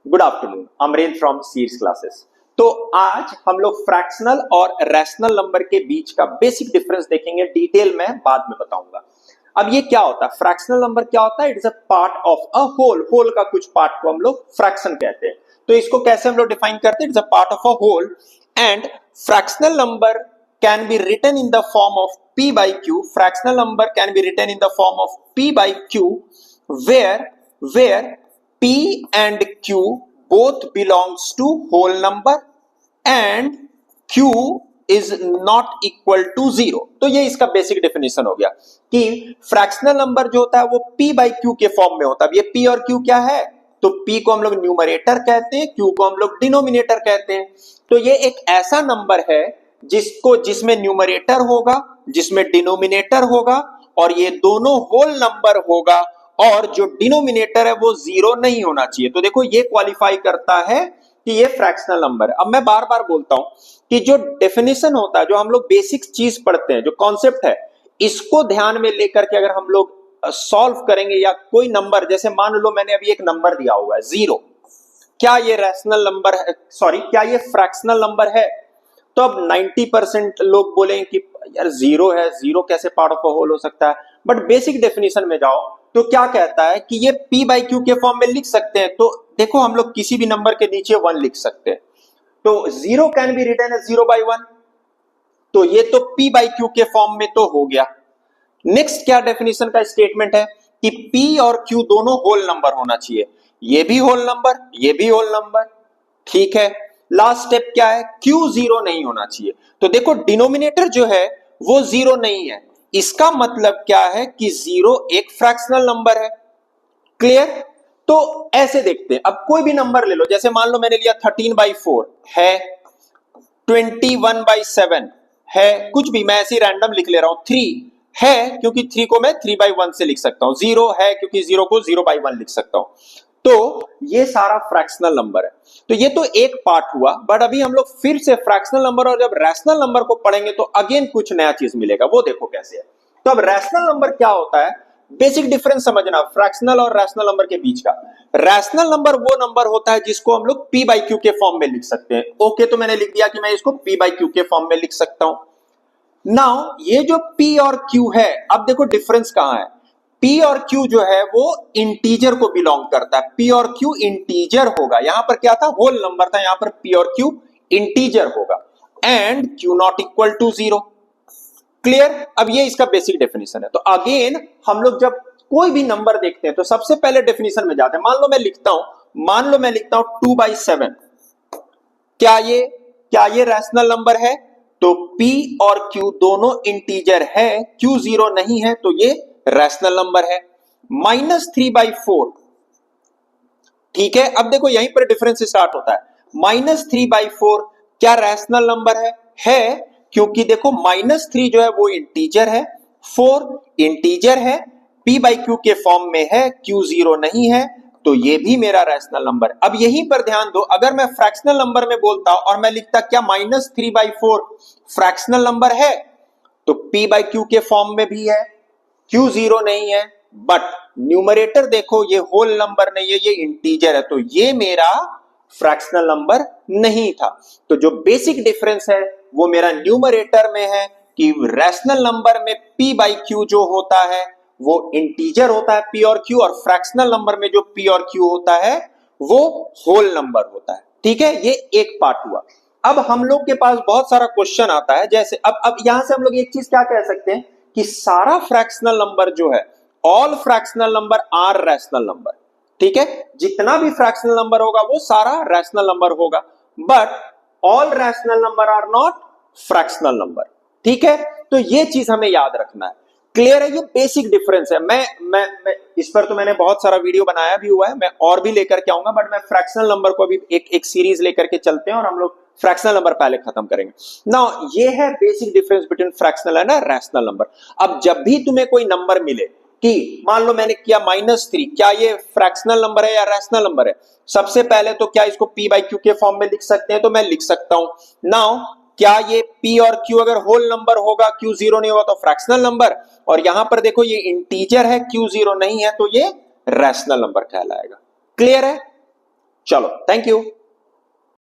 Good afternoon, Amrendra from Seeds Classes. तो आज हम लोग फ्रैक्शनल और रैशनल नंबर के बीच का बेसिक डिफरेंस देखेंगे। डिटेल में बाद में बताऊंगा। अब ये क्या होता है, फ्रैक्शनल नंबर क्या होता है? It is a part of a whole. Whole का कुछ पार्ट को हम लोग फ्रैक्शन कहते हैं। तो इसको कैसे हम लोग डिफाइन करते हैं? It is a part of a whole and fractional number can be written in the form of p by q. Fractional number can be written in the form of p by q where p and q both belongs to whole number and q is not equal to 0. तो ये इसका basic definition हो गया कि fractional number जो होता है वो p by q के फॉर्म में होता है। ये p और q क्या है? तो p को हम लोग न्यूमरेटर कहते हैं, q को हम लोग डिनोमिनेटर कहते हैं। तो ये एक ऐसा नंबर है जिसमें न्यूमरेटर होगा, जिसमें डिनोमिनेटर होगा और ये दोनों होल नंबर होगा और जो डिनोमिनेटर है वो जीरो नहीं होना चाहिए। तो देखो ये क्वालिफाई करता है कि ये फ्रैक्शनल नंबर है। अब मैं बार बार बोलता हूं कि जो डेफिनेशन होता है, जो हम लोग बेसिक चीज पढ़ते हैं, जो कॉन्सेप्ट है, इसको ध्यान में लेकर के अगर हम लोग सॉल्व करेंगे या कोई नंबर, जैसे मान लो मैंने अभी एक नंबर दिया हुआ है 0, क्या ये रैशनल नंबर है? सॉरी, क्या ये फ्रैक्शनल नंबर है? तो अब 90% लोग बोलेंगे कि यार 0 है, 0 कैसे पार्ट ऑफ अ होल हो सकता है? बट बेसिक डेफिनेशन में जाओ तो क्या कहता है कि ये p बाई क्यू के फॉर्म में लिख सकते हैं। तो देखो हम लोग किसी भी नंबर के नीचे 1 लिख सकते हैं। तो 0 can be written as 0 by 1। तो ये तो p बाई क्यू के फॉर्म में तो हो गया। नेक्स्ट क्या डेफिनेशन का स्टेटमेंट है कि p और q दोनों होल नंबर होना चाहिए। ये भी होल नंबर, ये भी होल नंबर, ठीक है। लास्ट स्टेप क्या है? q 0 नहीं होना चाहिए। तो देखो डिनोमिनेटर जो है वो 0 नहीं है, इसका मतलब क्या है कि 0 एक फ्रैक्शनल नंबर है। क्लियर? तो ऐसे देखते हैं। अब कोई भी नंबर ले लो, जैसे मान लो मैंने लिया 13/4 है, 21/7 है, कुछ भी मैं ऐसे रैंडम लिख ले रहा हूं। 3 है क्योंकि 3 को मैं 3/1 से लिख सकता हूं। 0 है क्योंकि 0 को 0/1 लिख सकता हूं। तो ये सारा फ्रैक्शनल नंबर है। तो ये तो एक पार्ट हुआ, बट अभी हम लोग फिर से फ्रैक्शनल नंबर और जब रैशनल नंबर को पढ़ेंगे तो अगेन कुछ नया चीज मिलेगा। वो देखो कैसे है। तो अब रैशनल नंबर क्या होता है, बेसिक डिफरेंस समझना फ्रैक्शनल और रैशनल नंबर के बीच का। रैशनल नंबर वो नंबर होता है जिसको हम लोग p बाई क्यू के फॉर्म में लिख सकते हैं। ओके, तो मैंने लिख दिया कि मैं इसको p बाई क्यू के फॉर्म में लिख सकता हूं। नाउ ये जो p और q है, अब देखो डिफरेंस कहां है। p और q जो है वो इंटीजर को बिलोंग करता है। p और q इंटीजर होगा। यहां पर क्या था? होल नंबर था। यहां पर p और q इंटीजर होगा and q not equal to 0। Clear? अब ये इसका बेसिक डेफिनेशन है। तो अगेन हम लोग जब कोई भी नंबर देखते हैं तो सबसे पहले डेफिनेशन में जाते हैं। मान लो मैं लिखता हूं 2/7। क्या ये रैशनल नंबर है? तो p और q दोनों इंटीजर है, q 0 नहीं है, तो ये रैशनल नंबर है। -3/4, ठीक है। अब देखो यहीं पर डिफरेंस स्टार्ट होता है। -3/4 क्या रैशनल नंबर है क्योंकि देखो -3 जो है वो इंटीजर है, 4 इंटीजर है, p बाई क्यू के फॉर्म में है, q 0 नहीं है, तो ये भी मेरा रैशनल नंबर है। अब यहीं पर ध्यान दो, अगर मैं फ्रैक्शनल नंबर में बोलता और मैं लिखता क्या -3/4 फ्रैक्शनल नंबर है, तो p बाई क्यू के फॉर्म में भी है, q 0 नहीं है, बट न्यूमरेटर देखो ये होल नंबर नहीं है, ये इंटीजर है, तो ये मेरा फ्रैक्शनल नंबर नहीं था। तो जो बेसिक डिफरेंस है वो मेरा न्यूमरेटर में है कि रैशनल नंबर में p बाई क्यू जो होता है वो इंटीजर होता है p और q, और फ्रैक्शनल नंबर में जो p और q होता है वो होल नंबर होता है। ठीक है, ये एक पार्ट हुआ। अब हम लोग के पास बहुत सारा क्वेश्चन आता है, जैसे अब यहां से हम लोग एक चीज क्या कह सकते हैं कि सारा फ्रैक्शनल नंबर जो है, all fractional number are rational number. ठीक है, जितना भी फ्रैक्शनल नंबर होगा वो सारा रैशनल नंबर होगा, but all rational number are not fractional number. ठीक है, तो ये चीज हमें याद रखना है। क्लियर है? ये बेसिक डिफरेंस है। मैं इस पर तो मैंने बहुत सारा वीडियो बनाया भी हुआ है, मैं और भी लेकर के आऊंगा, बट मैं फ्रैक्शनल नंबर को भी एक सीरीज लेकर के चलते हैं और हम लोग फ्रैक्शनल नंबर पहले खत्म करेंगे। नाउ ये है basic difference between fractional and rational number. अब जब भी तुम्हें कोई नंबर मिले कि मान लो मैंने किया -3, क्या ये फ्रैक्शनल नंबर है या रैशनल नंबर है? सबसे पहले तो क्या इसको p बाई क्यू के फॉर्म में लिख सकते हैं? तो मैं लिख सकता हूं। नाउ क्या ये p और q अगर होल नंबर होगा, q 0 नहीं होगा, तो फ्रैक्शनल नंबर, और यहां पर देखो ये इंटीजर है, q 0 नहीं है, तो ये रैशनल नंबर कहलाएगा। क्लियर है? चलो, थैंक यू।